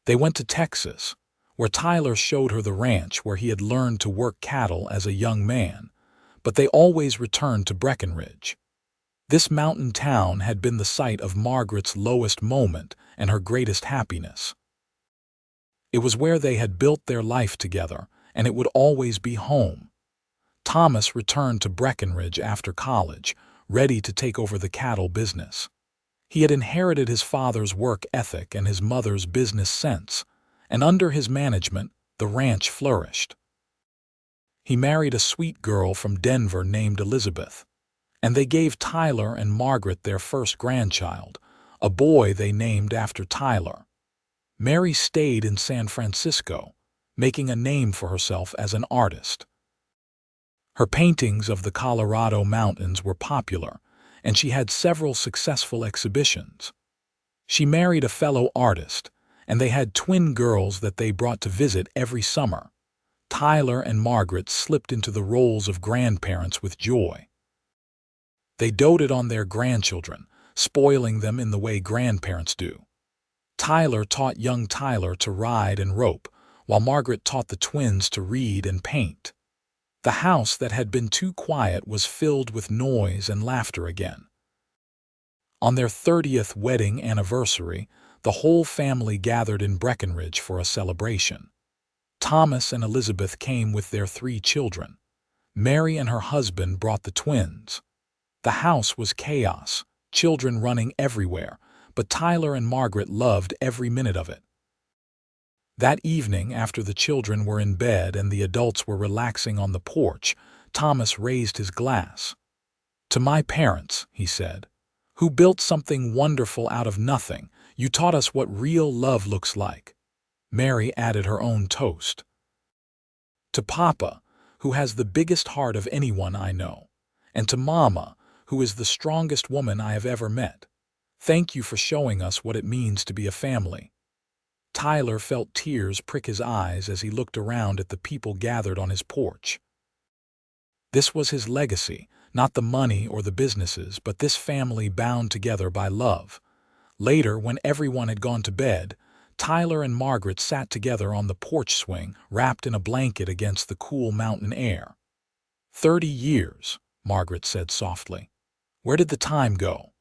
They went to Texas, where Tyler showed her the ranch where he had learned to work cattle as a young man, but they always returned to Breckenridge. This mountain town had been the site of Margaret's lowest moment and her greatest happiness. It was where they had built their life together, and it would always be home. Thomas returned to Breckenridge after college, ready to take over the cattle business. He had inherited his father's work ethic and his mother's business sense, and under his management, the ranch flourished. He married a sweet girl from Denver named Elizabeth, and they gave Tyler and Margaret their first grandchild, a boy they named after Tyler. Mary stayed in San Francisco, making a name for herself as an artist. Her paintings of the Colorado mountains were popular, and she had several successful exhibitions. She married a fellow artist, and they had twin girls that they brought to visit every summer. Tyler and Margaret slipped into the roles of grandparents with joy. They doted on their grandchildren, spoiling them in the way grandparents do. Tyler taught young Tyler to ride and rope, while Margaret taught the twins to read and paint. The house that had been too quiet was filled with noise and laughter again. On their 30th wedding anniversary, the whole family gathered in Breckenridge for a celebration. Thomas and Elizabeth came with their 3 children. Mary and her husband brought the twins. The house was chaos, children running everywhere, but Tyler and Margaret loved every minute of it. That evening, after the children were in bed and the adults were relaxing on the porch, Thomas raised his glass. "To my parents," he said, "who built something wonderful out of nothing, you taught us what real love looks like." Mary added her own toast. "To Papa, who has the biggest heart of anyone I know, and to Mama, who is the strongest woman I have ever met. Thank you for showing us what it means to be a family." Tyler felt tears prick his eyes as he looked around at the people gathered on his porch. This was his legacy, not the money or the businesses, but this family bound together by love. Later, when everyone had gone to bed, Tyler and Margaret sat together on the porch swing, wrapped in a blanket against the cool mountain air. 30 years, Margaret said softly. Where did the time go?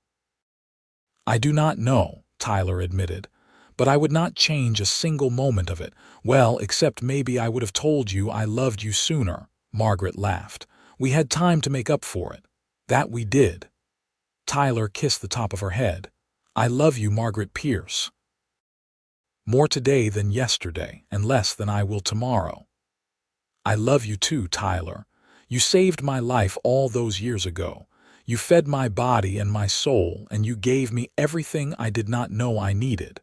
I do not know, Tyler admitted, but I would not change a single moment of it. Well, except maybe I would have told you I loved you sooner, Margaret laughed. We had time to make up for it. That we did. Tyler kissed the top of her head. I love you, Margaret Pierce. More today than yesterday, and less than I will tomorrow. I love you too, Tyler. You saved my life all those years ago. You fed my body and my soul, and you gave me everything I did not know I needed.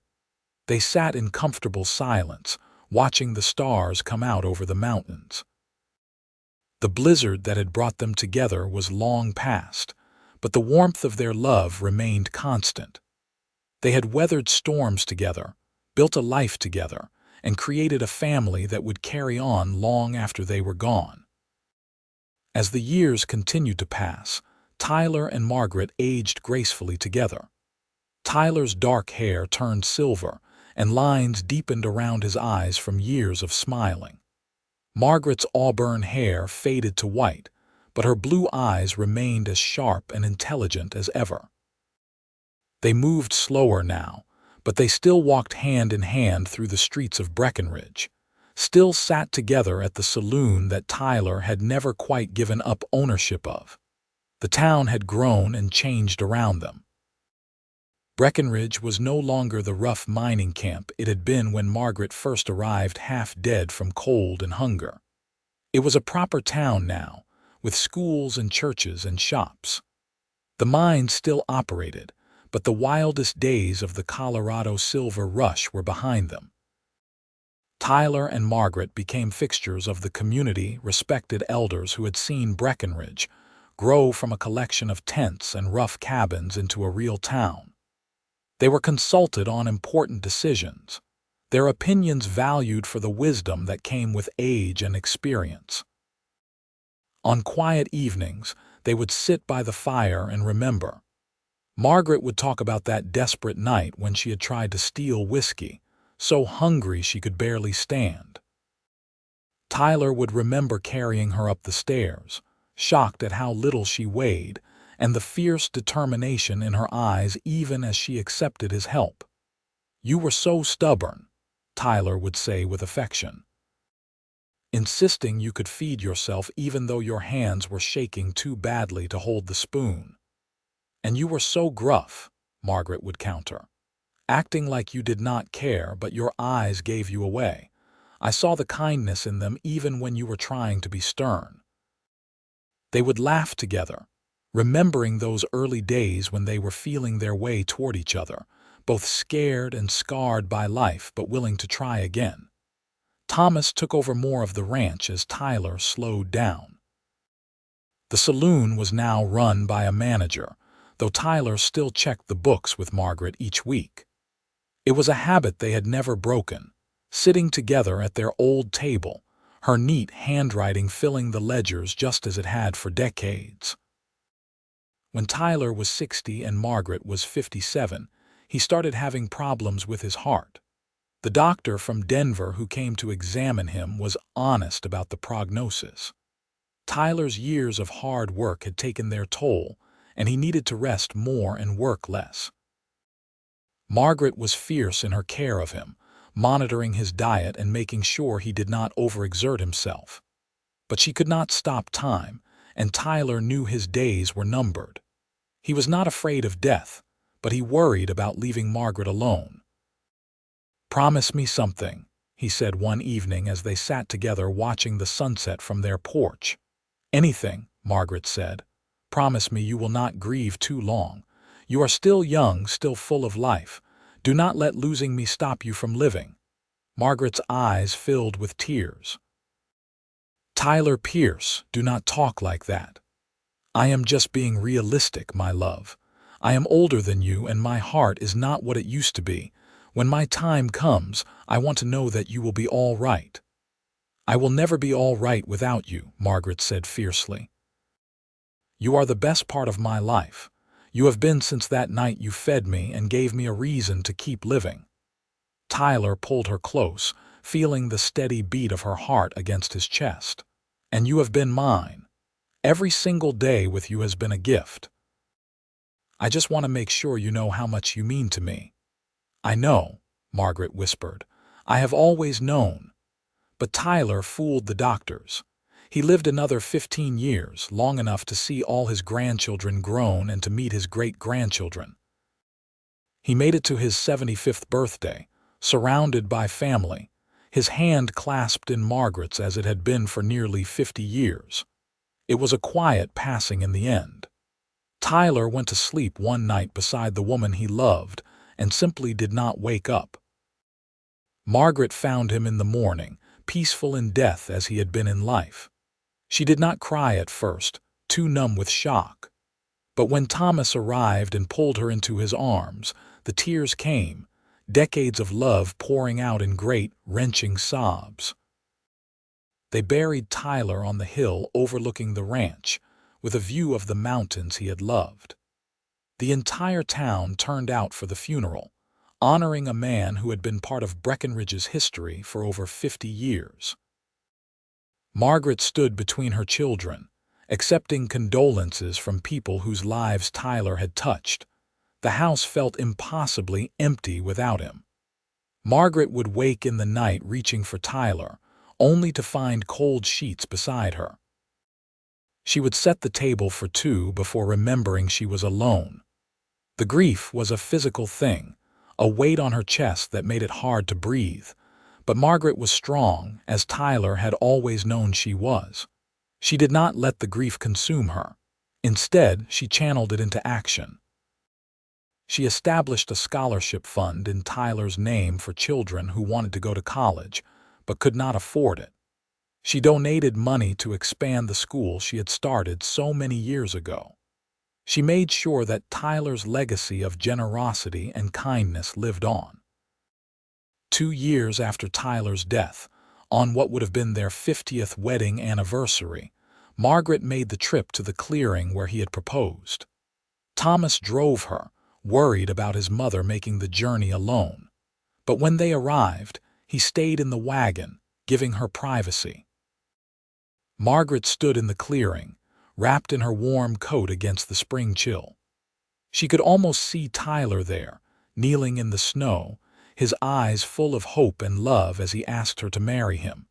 They sat in comfortable silence, watching the stars come out over the mountains. The blizzard that had brought them together was long past, but the warmth of their love remained constant. They had weathered storms together, built a life together, and created a family that would carry on long after they were gone. As the years continued to pass, Tyler and Margaret aged gracefully together. Tyler's dark hair turned silver, and lines deepened around his eyes from years of smiling. Margaret's auburn hair faded to white, but her blue eyes remained as sharp and intelligent as ever. They moved slower now, but they still walked hand in hand through the streets of Breckenridge, still sat together at the saloon that Tyler had never quite given up ownership of. The town had grown and changed around them. Breckenridge was no longer the rough mining camp it had been when Margaret first arrived half dead from cold and hunger. It was a proper town now, with schools and churches and shops. The mine still operated, but the wildest days of the Colorado Silver Rush were behind them. Tyler and Margaret became fixtures of the community, respected elders who had seen Breckenridge grow from a collection of tents and rough cabins into a real town. They were consulted on important decisions, their opinions valued for the wisdom that came with age and experience. On quiet evenings, they would sit by the fire and remember. Margaret would talk about that desperate night when she had tried to steal whiskey, so hungry she could barely stand. Tyler would remember carrying her up the stairs, shocked at how little she weighed, and the fierce determination in her eyes even as she accepted his help. You were so stubborn, Tyler would say with affection, insisting you could feed yourself even though your hands were shaking too badly to hold the spoon. And you were so gruff, Margaret would counter, acting like you did not care, but your eyes gave you away. I saw the kindness in them even when you were trying to be stern. They would laugh together, remembering those early days when they were feeling their way toward each other, both scared and scarred by life but willing to try again. Thomas took over more of the ranch as Tyler slowed down. The saloon was now run by a manager, though Tyler still checked the books with Margaret each week. It was a habit they had never broken, sitting together at their old table, her neat handwriting filling the ledgers just as it had for decades. When Tyler was 60 and Margaret was 57, he started having problems with his heart. The doctor from Denver who came to examine him was honest about the prognosis. Tyler's years of hard work had taken their toll, and he needed to rest more and work less. Margaret was fierce in her care of him, monitoring his diet and making sure he did not overexert himself. But she could not stop time, and Tyler knew his days were numbered. He was not afraid of death, but he worried about leaving Margaret alone. "Promise me something," he said one evening as they sat together watching the sunset from their porch. "Anything," Margaret said. "Promise me you will not grieve too long. You are still young, still full of life. Do not let losing me stop you from living." Margaret's eyes filled with tears. "Tyler Pierce, do not talk like that. I am just being realistic, my love. I am older than you and my heart is not what it used to be. When my time comes, I want to know that you will be all right." "I will never be all right without you," Margaret said fiercely. "You are the best part of my life. You have been since that night you fed me and gave me a reason to keep living." Tyler pulled her close, feeling the steady beat of her heart against his chest. "And you have been mine. Every single day with you has been a gift. I just want to make sure you know how much you mean to me." "I know," Margaret whispered. "I have always known." But Tyler fooled the doctors. He lived another 15 years, long enough to see all his grandchildren grown and to meet his great-grandchildren. He made it to his 75th birthday, surrounded by family, his hand clasped in Margaret's as it had been for nearly 50 years. It was a quiet passing in the end. Tyler went to sleep one night beside the woman he loved and simply did not wake up. Margaret found him in the morning, peaceful in death as he had been in life. She did not cry at first, too numb with shock. But when Thomas arrived and pulled her into his arms, the tears came, decades of love pouring out in great, wrenching sobs. They buried Tyler on the hill overlooking the ranch, with a view of the mountains he had loved. The entire town turned out for the funeral, honoring a man who had been part of Breckenridge's history for over 50 years. Margaret stood between her children, accepting condolences from people whose lives Tyler had touched. The house felt impossibly empty without him. Margaret would wake in the night reaching for Tyler, only to find cold sheets beside her. She would set the table for two before remembering she was alone. The grief was a physical thing, a weight on her chest that made it hard to breathe. But Margaret was strong, as Tyler had always known she was. She did not let the grief consume her. Instead, she channeled it into action. She established a scholarship fund in Tyler's name for children who wanted to go to college, but could not afford it. She donated money to expand the school she had started so many years ago. She made sure that Tyler's legacy of generosity and kindness lived on. 2 years after Tyler's death, on what would have been their 50th wedding anniversary, Margaret made the trip to the clearing where he had proposed. Thomas drove her, worried about his mother making the journey alone. But when they arrived, he stayed in the wagon, giving her privacy. Margaret stood in the clearing, wrapped in her warm coat against the spring chill. She could almost see Tyler there, kneeling in the snow, his eyes full of hope and love as he asked her to marry him.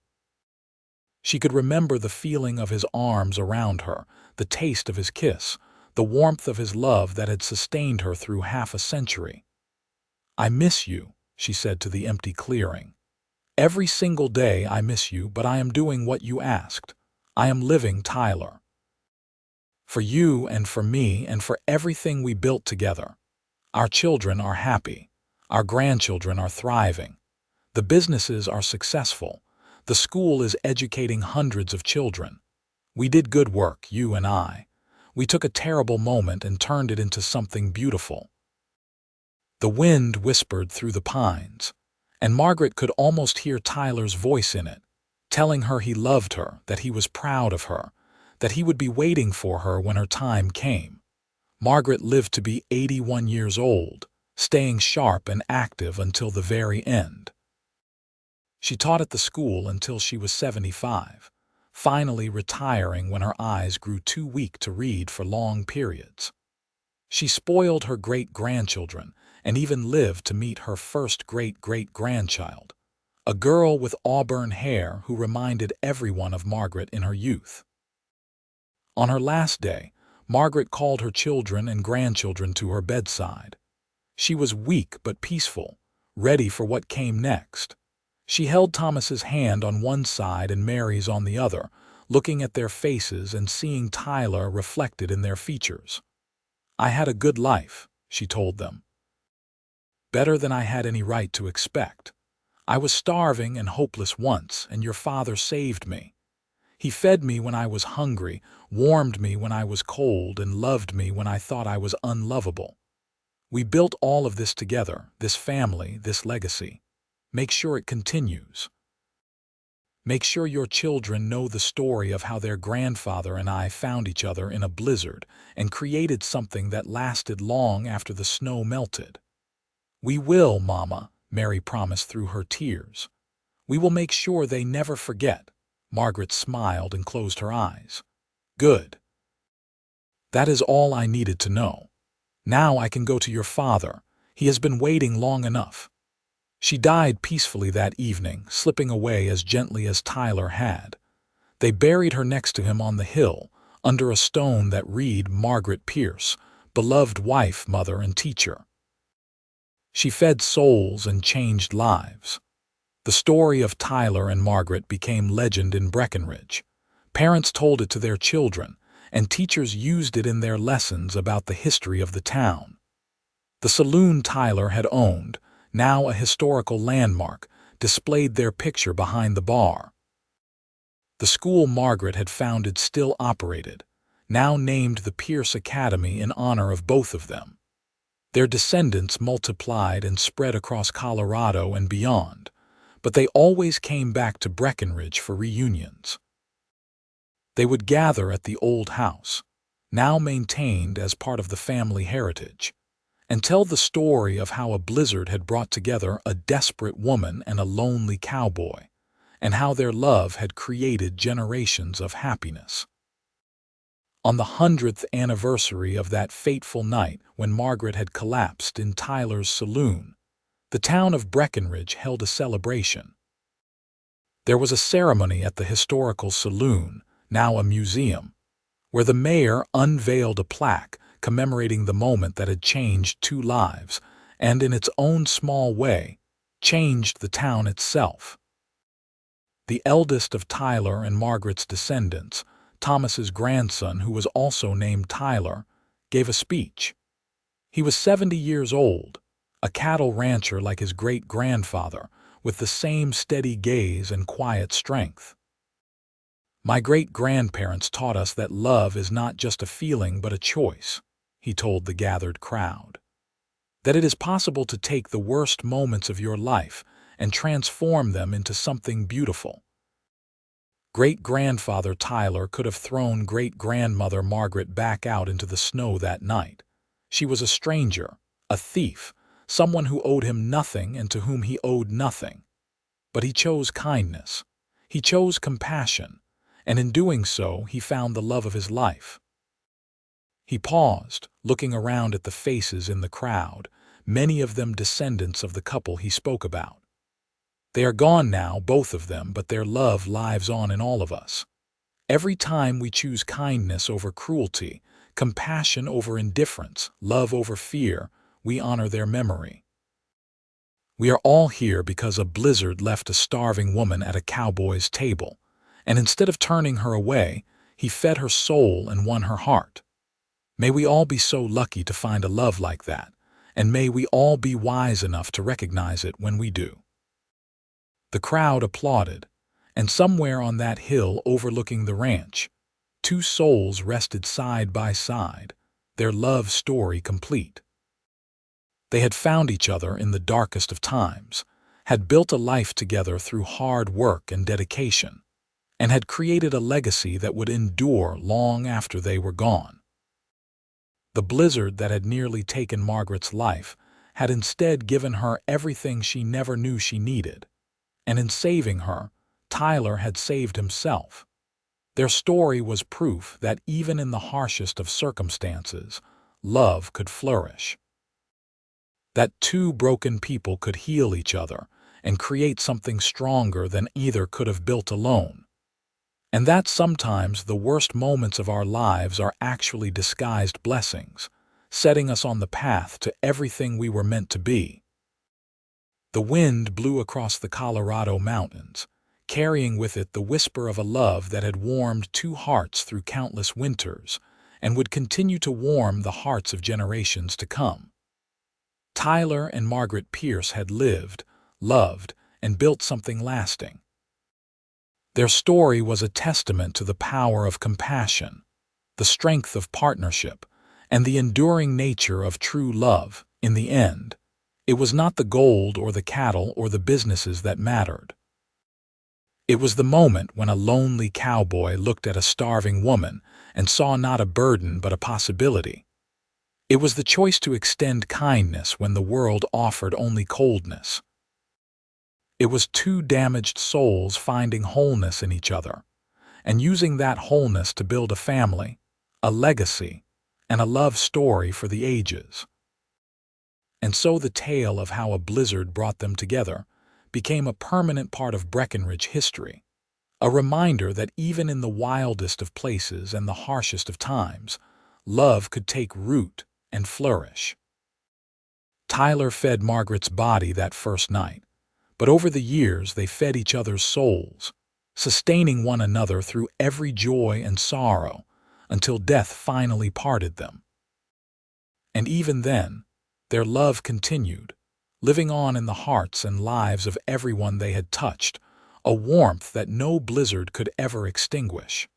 She could remember the feeling of his arms around her, the taste of his kiss, the warmth of his love that had sustained her through half a century. "I miss you," she said to the empty clearing. "Every single day I miss you, but I am doing what you asked. I am living, Tyler. For you and for me and for everything we built together. Our children are happy. Our grandchildren are thriving. The businesses are successful. The school is educating hundreds of children. We did good work, you and I. We took a terrible moment and turned it into something beautiful." The wind whispered through the pines, and Margaret could almost hear Tyler's voice in it, telling her he loved her, that he was proud of her, that he would be waiting for her when her time came. Margaret lived to be 81 years old, staying sharp and active until the very end. She taught at the school until she was 75, finally retiring when her eyes grew too weak to read for long periods. She spoiled her great-grandchildren and even lived to meet her first great-great-grandchild, a girl with auburn hair who reminded everyone of Margaret in her youth. On her last day, Margaret called her children and grandchildren to her bedside. She was weak but peaceful, ready for what came next. She held Thomas's hand on one side and Mary's on the other, looking at their faces and seeing Tyler reflected in their features. "I had a good life," she told them. "Better than I had any right to expect. I was starving and hopeless once, and your father saved me. He fed me when I was hungry, warmed me when I was cold, and loved me when I thought I was unlovable. We built all of this together, this family, this legacy. Make sure it continues. Make sure your children know the story of how their grandfather and I found each other in a blizzard and created something that lasted long after the snow melted." "We will, Mama," Mary promised through her tears. "We will make sure they never forget." Margaret smiled and closed her eyes. "Good. That is all I needed to know. Now I can go to your father. He has been waiting long enough." She died peacefully that evening, slipping away as gently as Tyler had. They buried her next to him on the hill, under a stone that read Margaret Pierce, beloved wife, mother, and teacher. She fed souls and changed lives. The story of Tyler and Margaret became legend in Breckenridge. Parents told it to their children, and teachers used it in their lessons about the history of the town. The saloon Tyler had owned, now a historical landmark, displayed their picture behind the bar. The school Margaret had founded still operated, now named the Pierce Academy in honor of both of them. Their descendants multiplied and spread across Colorado and beyond, but they always came back to Breckenridge for reunions. They would gather at the old house, now maintained as part of the family heritage, and tell the story of how a blizzard had brought together a desperate woman and a lonely cowboy, and how their love had created generations of happiness. On the 100th anniversary of that fateful night when Margaret had collapsed in Tyler's saloon, the town of Breckenridge held a celebration. There was a ceremony at the historical saloon, now a museum, where the mayor unveiled a plaque commemorating the moment that had changed two lives and, in its own small way, changed the town itself. The eldest of Tyler and Margaret's descendants, Thomas's grandson, who was also named Tyler, gave a speech. He was 70 years old, a cattle rancher like his great-grandfather, with the same steady gaze and quiet strength. "My great-grandparents taught us that love is not just a feeling but a choice," he told the gathered crowd. "That it is possible to take the worst moments of your life and transform them into something beautiful." Great-grandfather Tyler could have thrown great-grandmother Margaret back out into the snow that night. She was a stranger, a thief, someone who owed him nothing and to whom he owed nothing. But he chose kindness. He chose compassion, and in doing so he found the love of his life. He paused, looking around at the faces in the crowd, many of them descendants of the couple he spoke about. They are gone now, both of them, but their love lives on in all of us. Every time we choose kindness over cruelty, compassion over indifference, love over fear, we honor their memory. We are all here because a blizzard left a starving woman at a cowboy's table, and instead of turning her away, he fed her soul and won her heart. May we all be so lucky to find a love like that, and may we all be wise enough to recognize it when we do. The crowd applauded, and somewhere on that hill overlooking the ranch, Two souls rested side by side, their love story complete. They had found each other in the darkest of times, had built a life together through hard work and dedication, and had created a legacy that would endure long after they were gone. The blizzard that had nearly taken Margaret's life had instead given her everything she never knew she needed, and in saving her, Tyler had saved himself. Their story was proof that even in the harshest of circumstances, love could flourish. That two broken people could heal each other and create something stronger than either could have built alone. And that sometimes the worst moments of our lives are actually disguised blessings, setting us on the path to everything we were meant to be. The wind blew across the Colorado mountains, carrying with it the whisper of a love that had warmed two hearts through countless winters and would continue to warm the hearts of generations to come. Tyler and Margaret Pierce had lived, loved, and built something lasting. Their story was a testament to the power of compassion, the strength of partnership, and the enduring nature of true love. In the end, it was not the gold or the cattle or the businesses that mattered. It was the moment when a lonely cowboy looked at a starving woman and saw not a burden but a possibility. It was the choice to extend kindness when the world offered only coldness. It was two damaged souls finding wholeness in each other, and using that wholeness to build a family, a legacy, and a love story for the ages. And so the tale of how a blizzard brought them together became a permanent part of Breckenridge history, a reminder that even in the wildest of places and the harshest of times, love could take root and flourish. Tyler fed Margaret's body that first night, but over the years they fed each other's souls, sustaining one another through every joy and sorrow until death finally parted them. And even then, their love continued, living on in the hearts and lives of everyone they had touched, a warmth that no blizzard could ever extinguish.